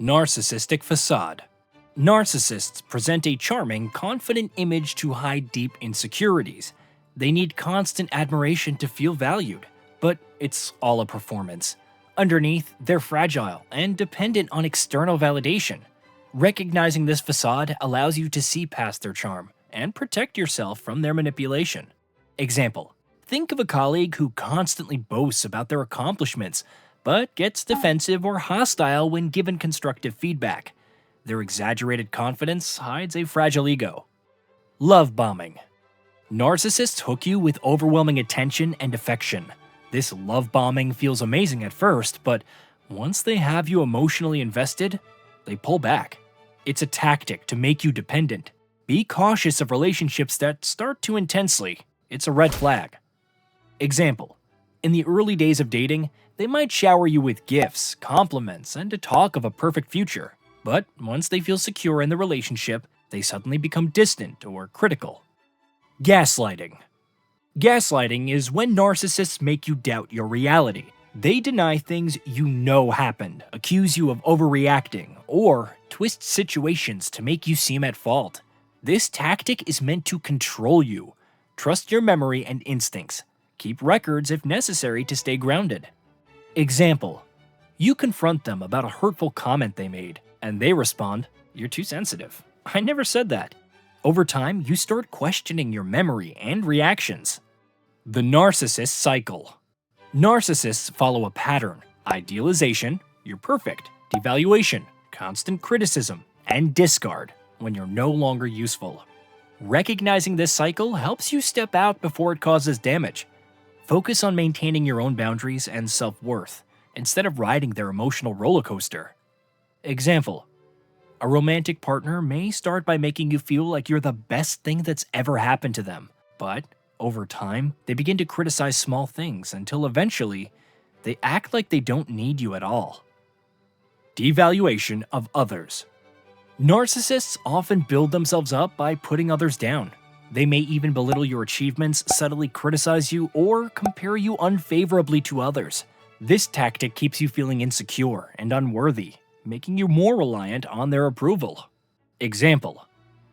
Narcissistic Facade. Narcissists present a charming, confident image to hide deep insecurities. They need constant admiration to feel valued, but it's all a performance. Underneath, they're fragile and dependent on external validation. Recognizing this facade allows you to see past their charm and protect yourself from their manipulation. Example: think of a colleague who constantly boasts about their accomplishments, but gets defensive or hostile when given constructive feedback. Their exaggerated confidence hides a fragile ego. Love bombing. Narcissists hook you with overwhelming attention and affection. This love bombing feels amazing at first, but once they have you emotionally invested, they pull back. It's a tactic to make you dependent. Be cautious of relationships that start too intensely. It's a red flag. Example: in the early days of dating, they might shower you with gifts, compliments, and a talk of a perfect future. But once they feel secure in the relationship, they suddenly become distant or critical. Gaslighting. Gaslighting is when narcissists make you doubt your reality. They deny things you know happened, accuse you of overreacting, or twist situations to make you seem at fault. This tactic is meant to control you. Trust your memory and instincts. Keep records if necessary to stay grounded. Example: you confront them about a hurtful comment they made, and they respond, "You're too sensitive. I never said that." Over time, you start questioning your memory and reactions. The Narcissist Cycle. Narcissists follow a pattern: idealization, you're perfect; devaluation, constant criticism, and discard when you're no longer useful. Recognizing this cycle helps you step out before it causes damage. Focus on maintaining your own boundaries and self-worth, instead of riding their emotional roller coaster. Example: a romantic partner may start by making you feel like you're the best thing that's ever happened to them, but over time, they begin to criticize small things until eventually, they act like they don't need you at all. Devaluation of Others. Narcissists often build themselves up by putting others down. They may even belittle your achievements, subtly criticize you, or compare you unfavorably to others. This tactic keeps you feeling insecure and unworthy, making you more reliant on their approval. Example: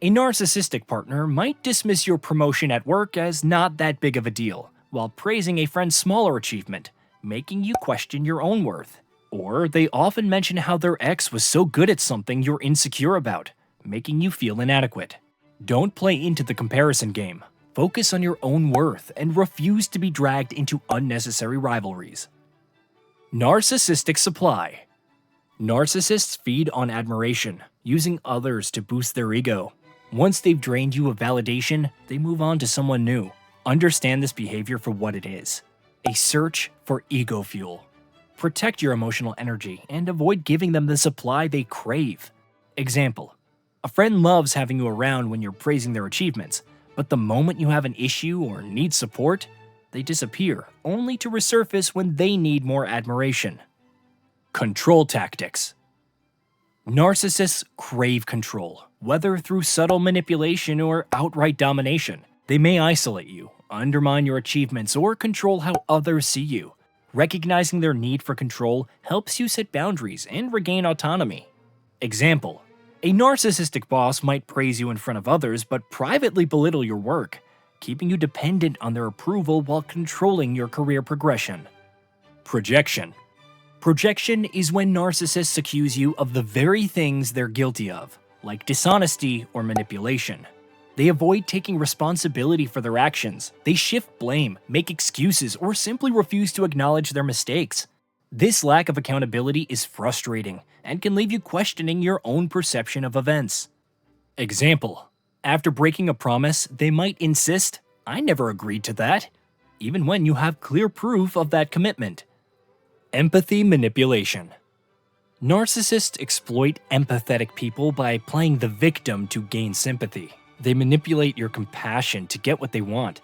a narcissistic partner might dismiss your promotion at work as not that big of a deal, while praising a friend's smaller achievement, making you question your own worth. Or they often mention how their ex was so good at something you're insecure about, making you feel inadequate. Don't play into the comparison game. Focus on your own worth and refuse to be dragged into unnecessary rivalries. Narcissistic Supply. Narcissists feed on admiration, using others to boost their ego. Once they've drained you of validation, they move on to someone new. Understand this behavior for what it is: a search for ego fuel. Protect your emotional energy and avoid giving them the supply they crave. Example: a friend loves having you around when you're praising their achievements, but the moment you have an issue or need support, they disappear, only to resurface when they need more admiration. Control tactics. Narcissists crave control, whether through subtle manipulation or outright domination. They may isolate you, undermine your achievements, or control how others see you. Recognizing their need for control helps you set boundaries and regain autonomy. Example: a narcissistic boss might praise you in front of others but privately belittle your work, keeping you dependent on their approval while controlling your career progression. Projection. Projection is when narcissists accuse you of the very things they're guilty of, like dishonesty or manipulation. They avoid taking responsibility for their actions. They shift blame, make excuses, or simply refuse to acknowledge their mistakes. This lack of accountability is frustrating and can leave you questioning your own perception of events. Example: after breaking a promise, they might insist, "I never agreed to that," even when you have clear proof of that commitment. Empathy manipulation. Narcissists exploit empathetic people by playing the victim to gain sympathy. They manipulate your compassion to get what they want.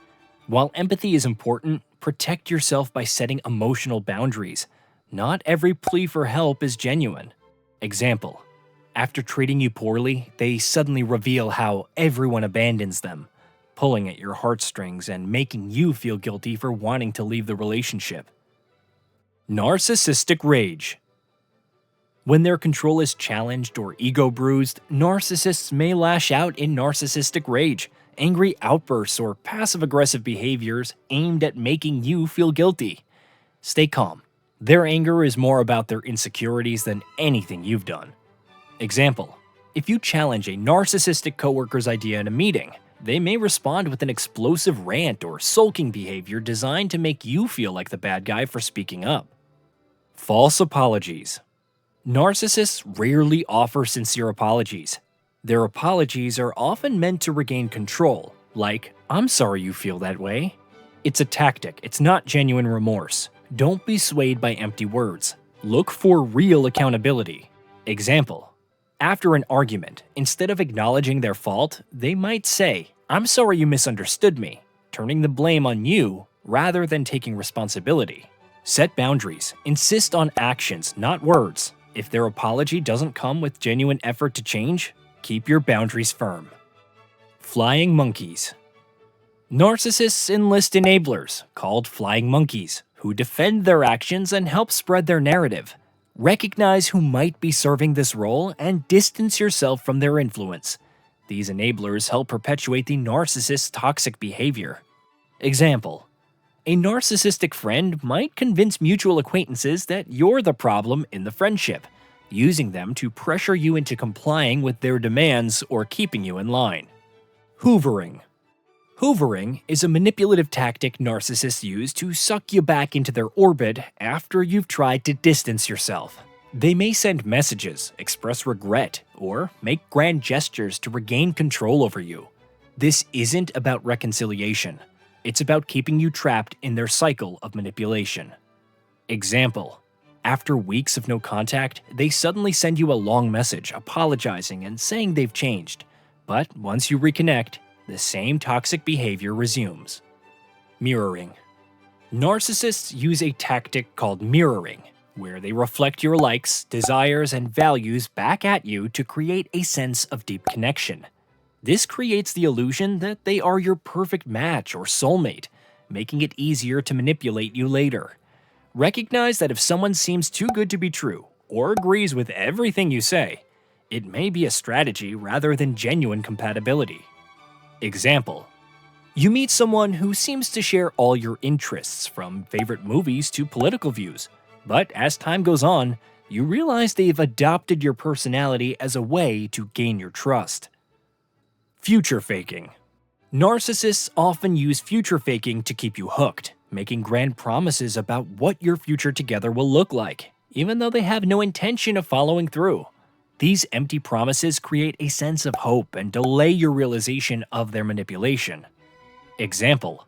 While empathy is important, protect yourself by setting emotional boundaries. Not every plea for help is genuine. Example: after treating you poorly, they suddenly reveal how everyone abandons them, pulling at your heartstrings and making you feel guilty for wanting to leave the relationship. Narcissistic Rage. When their control is challenged or ego bruised, narcissists may lash out in narcissistic rage, angry outbursts, or passive-aggressive behaviors aimed at making you feel guilty. Stay calm. Their anger is more about their insecurities than anything you've done. Example: if you challenge a narcissistic coworker's idea in a meeting, they may respond with an explosive rant or sulking behavior designed to make you feel like the bad guy for speaking up. False apologies. Narcissists rarely offer sincere apologies. Their apologies are often meant to regain control, like, "I'm sorry you feel that way." It's a tactic, it's not genuine remorse. Don't be swayed by empty words. Look for real accountability. Example: after an argument, instead of acknowledging their fault, they might say, "I'm sorry you misunderstood me," turning the blame on you rather than taking responsibility. Set boundaries. Insist on actions, not words. If their apology doesn't come with genuine effort to change, keep your boundaries firm. Flying monkeys. Narcissists enlist enablers, called flying monkeys, who defend their actions and help spread their narrative. Recognize who might be serving this role and distance yourself from their influence. These enablers help perpetuate the narcissist's toxic behavior. Example: a narcissistic friend might convince mutual acquaintances that you're the problem in the friendship, using them to pressure you into complying with their demands or keeping you in line. Hoovering. Hoovering is a manipulative tactic narcissists use to suck you back into their orbit after you've tried to distance yourself. They may send messages, express regret, or make grand gestures to regain control over you. This isn't about reconciliation. It's about keeping you trapped in their cycle of manipulation. Example: after weeks of no contact, they suddenly send you a long message apologizing and saying they've changed. But once you reconnect, the same toxic behavior resumes. Mirroring. Narcissists use a tactic called mirroring, where they reflect your likes, desires, and values back at you to create a sense of deep connection. This creates the illusion that they are your perfect match or soulmate, making it easier to manipulate you later. Recognize that if someone seems too good to be true, or agrees with everything you say, it may be a strategy rather than genuine compatibility. Example: you meet someone who seems to share all your interests, from favorite movies to political views, but as time goes on, you realize they've adopted your personality as a way to gain your trust. Future faking. Narcissists often use future faking to keep you hooked, making grand promises about what your future together will look like, even though they have no intention of following through. These empty promises create a sense of hope and delay your realization of their manipulation. Example: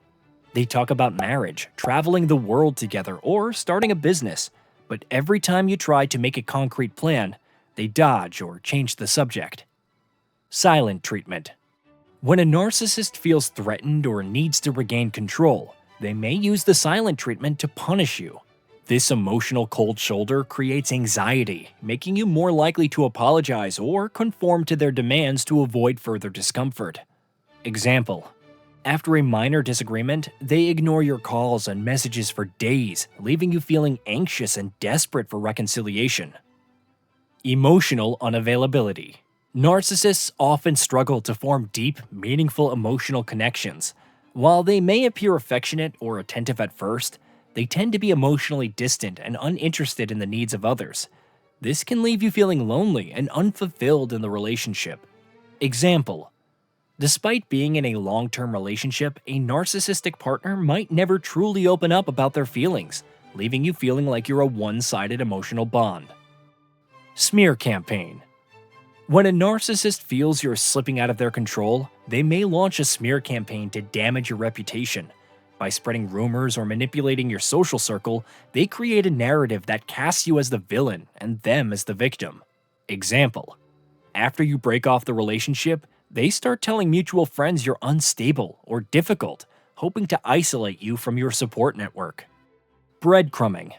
they talk about marriage, traveling the world together, or starting a business, but every time you try to make a concrete plan, they dodge or change the subject. Silent treatment. When a narcissist feels threatened or needs to regain control, they may use the silent treatment to punish you. This emotional cold shoulder creates anxiety, making you more likely to apologize or conform to their demands to avoid further discomfort. Example: after a minor disagreement, they ignore your calls and messages for days, leaving you feeling anxious and desperate for reconciliation. Emotional unavailability. Narcissists often struggle to form deep, meaningful emotional connections. While they may appear affectionate or attentive at first, they tend to be emotionally distant and uninterested in the needs of others. This can leave you feeling lonely and unfulfilled in the relationship. Example: despite being in a long-term relationship, a narcissistic partner might never truly open up about their feelings, leaving you feeling like you're a one-sided emotional bond. Smear campaign. When a narcissist feels you're slipping out of their control, they may launch a smear campaign to damage your reputation. By spreading rumors or manipulating your social circle, they create a narrative that casts you as the villain and them as the victim. Example: after you break off the relationship, they start telling mutual friends you're unstable or difficult, hoping to isolate you from your support network. Breadcrumbing.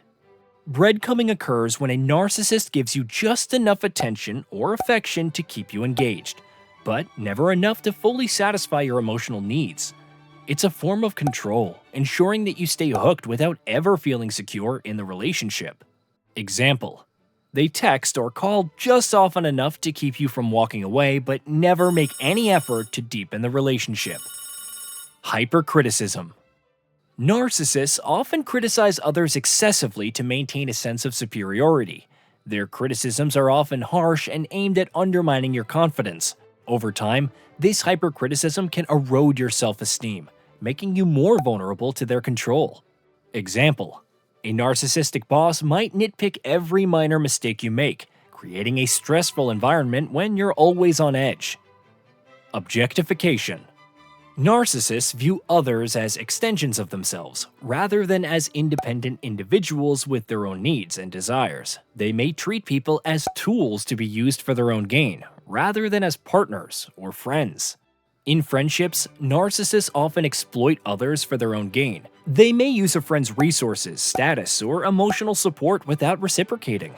Breadcrumbing occurs when a narcissist gives you just enough attention or affection to keep you engaged, but never enough to fully satisfy your emotional needs. It's a form of control, ensuring that you stay hooked without ever feeling secure in the relationship. Example: They text or call just often enough to keep you from walking away, but never make any effort to deepen the relationship. Hypercriticism. Narcissists often criticize others excessively to maintain a sense of superiority. Their criticisms are often harsh and aimed at undermining your confidence. Over time, this hypercriticism can erode your self-esteem, making you more vulnerable to their control. Example: a narcissistic boss might nitpick every minor mistake you make, creating a stressful environment when you're always on edge. Objectification. Narcissists view others as extensions of themselves, rather than as independent individuals with their own needs and desires. They may treat people as tools to be used for their own gain, rather than as partners or friends. In friendships, narcissists often exploit others for their own gain. They may use a friend's resources, status, or emotional support without reciprocating.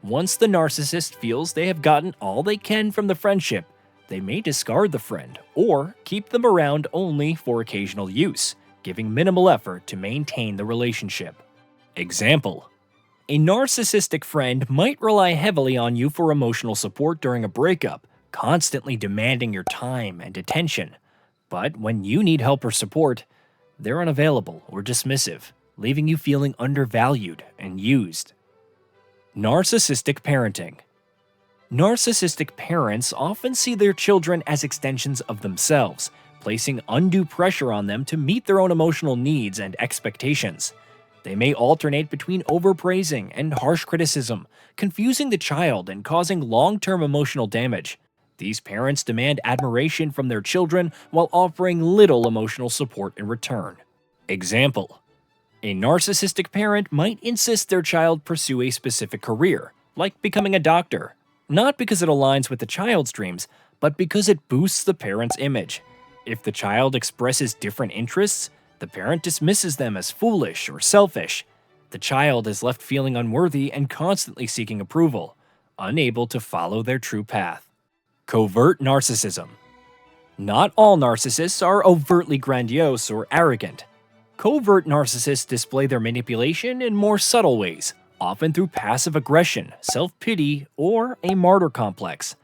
Once the narcissist feels they have gotten all they can from the friendship, they may discard the friend or keep them around only for occasional use, giving minimal effort to maintain the relationship. Example: a narcissistic friend might rely heavily on you for emotional support during a breakup, constantly demanding your time and attention. But when you need help or support, they're unavailable or dismissive, leaving you feeling undervalued and used. Narcissistic parenting. Narcissistic parents often see their children as extensions of themselves, placing undue pressure on them to meet their own emotional needs and expectations. They may alternate between overpraising and harsh criticism, confusing the child and causing long-term emotional damage. These parents demand admiration from their children while offering little emotional support in return. Example: a narcissistic parent might insist their child pursue a specific career, like becoming a doctor, not because it aligns with the child's dreams, but because it boosts the parent's image. If the child expresses different interests, the parent dismisses them as foolish or selfish. The child is left feeling unworthy and constantly seeking approval, unable to follow their true path. Covert Narcissism. Not all narcissists are overtly grandiose or arrogant. Covert narcissists display their manipulation in more subtle ways, often through passive aggression, self-pity, or a martyr complex.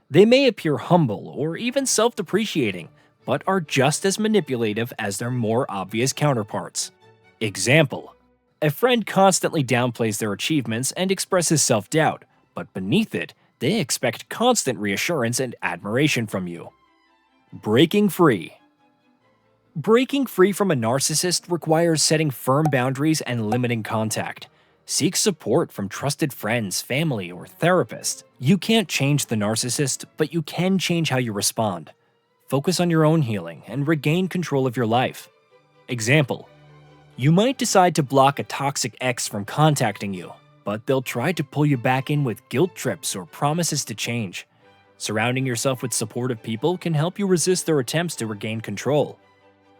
They may appear humble or even self-depreciating, but are just as manipulative as their more obvious counterparts. Example: a friend constantly downplays their achievements and expresses self-doubt, but beneath it, they expect constant reassurance and admiration from you. Breaking free. Breaking free from a narcissist requires setting firm boundaries and limiting contact. Seek support from trusted friends, family, or therapists. You can't change the narcissist, but you can change how you respond. Focus on your own healing and regain control of your life. Example: you might decide to block a toxic ex from contacting you, but they'll try to pull you back in with guilt trips or promises to change. Surrounding yourself with supportive people can help you resist their attempts to regain control.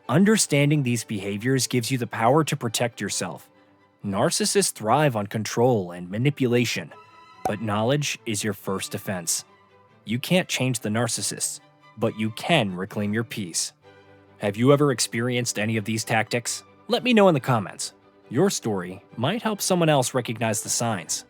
Understanding these behaviors gives you the power to protect yourself. Narcissists thrive on control and manipulation, but knowledge is your first defense. You can't change the narcissist, but you can reclaim your peace. Have you ever experienced any of these tactics? Let me know in the comments. Your story might help someone else recognize the signs.